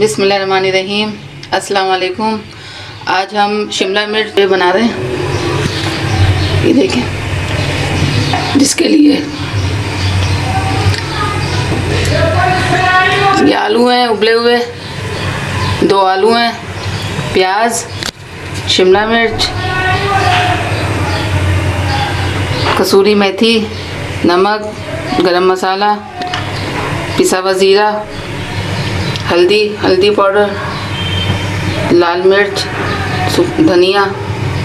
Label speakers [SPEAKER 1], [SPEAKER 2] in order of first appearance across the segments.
[SPEAKER 1] बिस्मिल्लाहिर्रहमानिर्रहीम। अस्सलाम वालेकुम। आज हम शिमला मिर्च बना रहे हैं। ये देखें, जिसके लिए ये आलू हैं उबले हुए, 2 आलू हैं, प्याज, शिमला मिर्च, कसूरी मेथी, नमक, गरम मसाला, पिसा हुआ ज़ीरा, हल्दी पाउडर, लाल मिर्च, धनिया,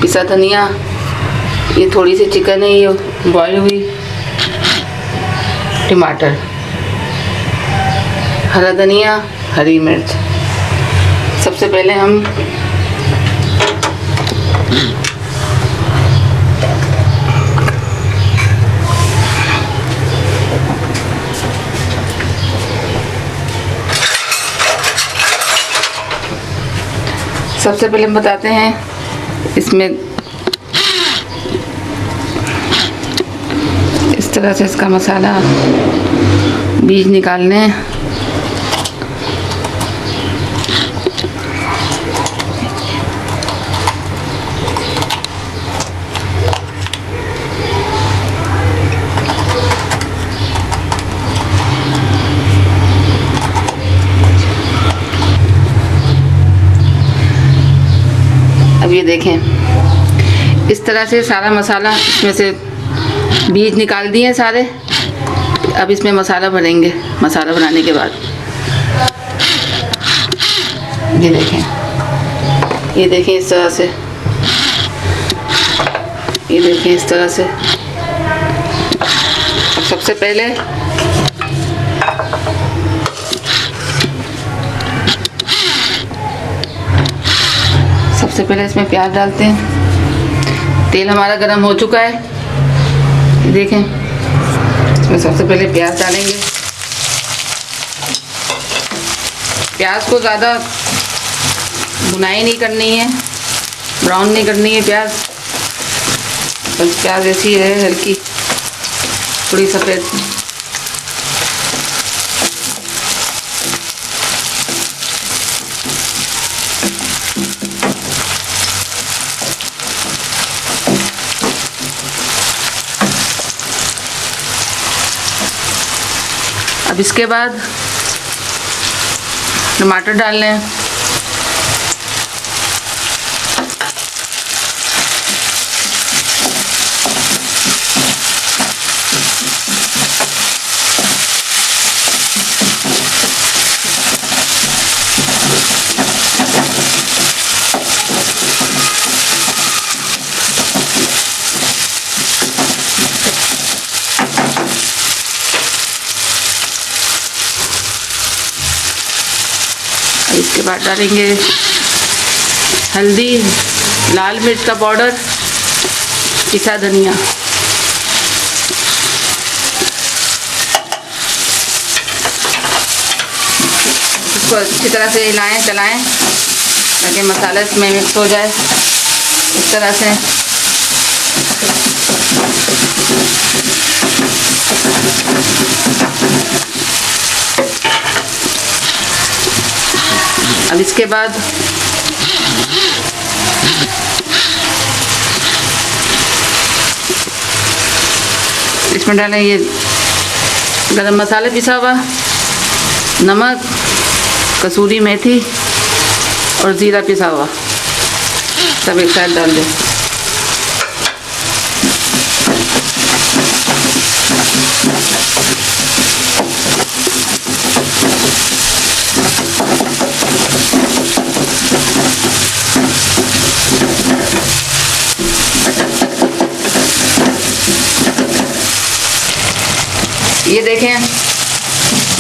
[SPEAKER 1] पिसा धनिया, ये थोड़ी सी चिकन है, ये बॉयल हुई, टमाटर, हरा धनिया, हरी मिर्च। सबसे पहले हम हम बताते हैं इसमें इस तरह से इसका मसाला बीज निकालने हैं। अब ये देखें, इस तरह से सारा मसाला इसमें से बीज निकाल दिए सारे। अब इसमें मसाला भरेंगे। मसाला बनाने के बाद ये देखें इस तरह से, ये देखें इस तरह से। अब सबसे पहले इसमें प्याज डालते हैं। तेल हमारा गरम हो चुका है, देखें। इसमें सबसे पहले प्याज डालेंगे। प्याज को ज़्यादा भुनाई नहीं करनी है, ब्राउन नहीं करनी है प्याज, बस प्याज ऐसी है हल्की थोड़ी सफ़ेद। अब इसके बाद टमाटर डाल लें। इसके बाद डालेंगे हल्दी, लाल मिर्च का पाउडर, पिसा धनिया। इसको अच्छी तरह से हिलाएं चलाएं ताकि मसाला इसमें मिक्स हो जाए इस तरह से। अब इसके बाद इसमें डालें ये गरम मसाला पिसा हुआ, नमक, कसूरी मेथी और ज़ीरा पिसा हुआ, सब एक साथ डाल दें। ये देखें,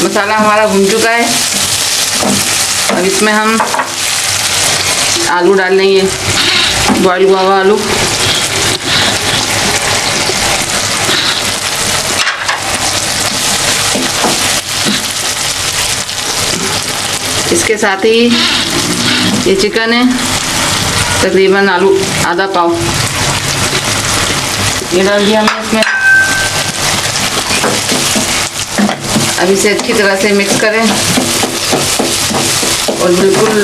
[SPEAKER 1] मसाला हमारा भुन चुका है। अब इसमें हम आलू डाल लेंगे, बॉयल हुआ हुआ आलू। इसके साथ ही ये चिकन है, तकरीबन आलू आधा पाव, ये डाल दिया हमने इसमें। अब इसे अच्छी तरह से मिक्स करें। और बिल्कुल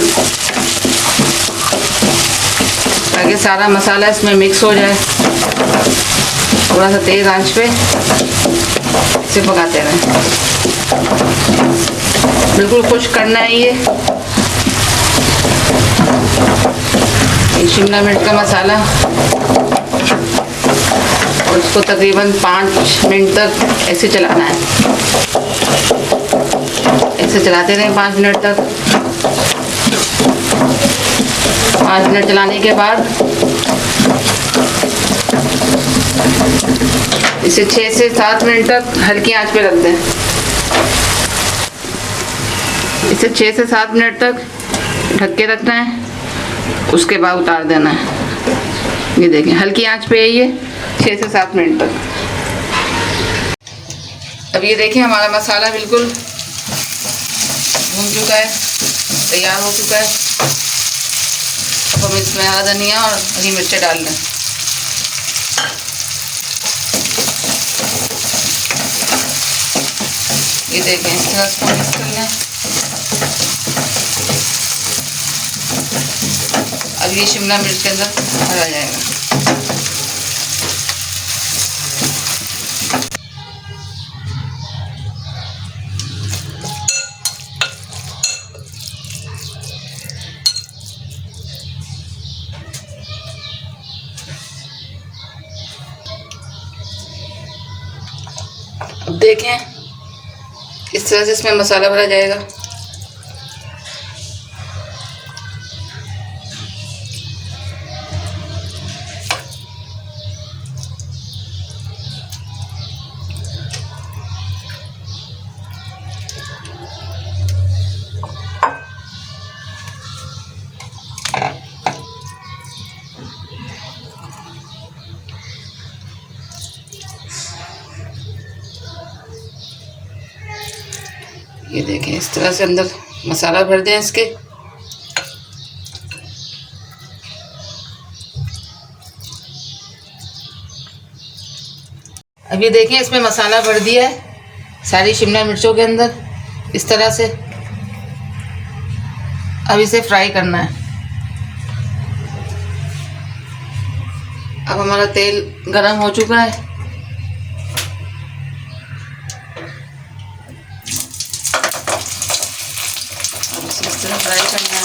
[SPEAKER 1] ताकि सारा मसाला इसमें मिक्स हो जाए। थोड़ा सा तेज़ आंच पे इसे पकाते रहें। बिल्कुल खुश्क करना है ये शिमला मिर्च का मसाला। और इसको तकरीबन 5 मिनट तक ऐसे चलाना है। ऐसे चलाते रहें 5 मिनट तक। 5 मिनट चलाने के बाद इसे 6 से 7 मिनट तक हल्की आंच पे रख दें। इसे 6 से 7 मिनट तक ढक के रखना है, उसके बाद उतार देना है। ये देखें हल्की आंच पे है ये 6 से 7 मिनट तक। अब ये देखें हमारा मसाला बिल्कुल भून चुका है, तैयार हो चुका है। अब हम इसमें हरा धनिया और हरी मिर्चें डाल लें। ये देखें इस तरह इसको मिक्स कर लें। अब ये शिमला मिर्च के अंदर भरा जाएगा। अब देखें इस तरह से इसमें मसाला भरा जाएगा। ये देखें इस तरह से अंदर मसाला भर दें इसके। अब ये देखें इसमें मसाला भर दिया है सारी शिमला मिर्चों के अंदर इस तरह से। अब इसे फ्राई करना है। अब हमारा तेल गरम हो चुका है। इस तरह फ्राई करना है।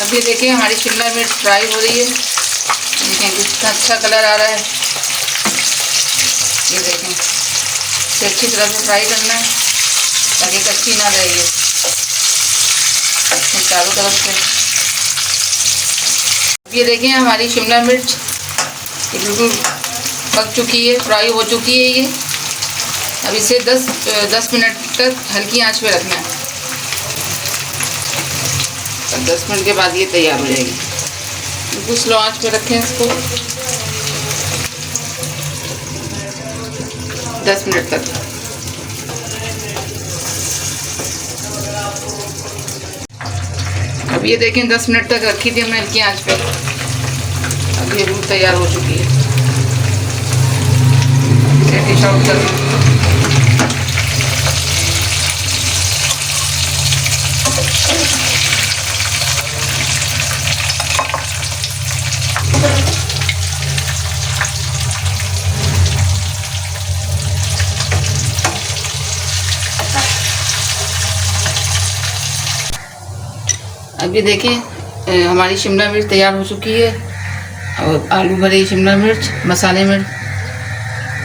[SPEAKER 1] अब ये देखिए हमारी शिमला मिर्च फ्राई हो रही है। देखें कितना अच्छा कलर आ रहा है। ये देखें इसे अच्छी तरह से फ्राई करना है ताकि कच्ची ना रहे ये चारों तरफ से। ये देखें हमारी शिमला मिर्च बिल्कुल पक चुकी है, फ्राई हो चुकी है ये। अब इसे 10 मिनट तक हल्की आंच पे रखना है। 10 मिनट के बाद ये तैयार हो जाएगी। बिल्कुल स्लो आंच पे रखें इसको 10 मिनट तक। अब ये देखें 10 मिनट तक रखी थी हमने हल्की आंच पे। अब ये बिल्कुल तैयार हो चुकी है। डिश आउट कर लें। अभी देखिए हमारी शिमला मिर्च तैयार हो चुकी है और आलू भरी शिमला मिर्च मसाले में।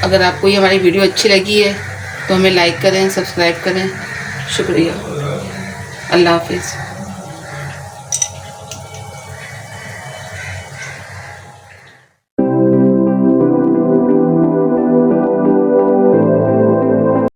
[SPEAKER 1] अगर आपको ये हमारी वीडियो अच्छी लगी है तो हमें लाइक करें, सब्सक्राइब करें। शुक्रिया। अल्लाह हाफिज़।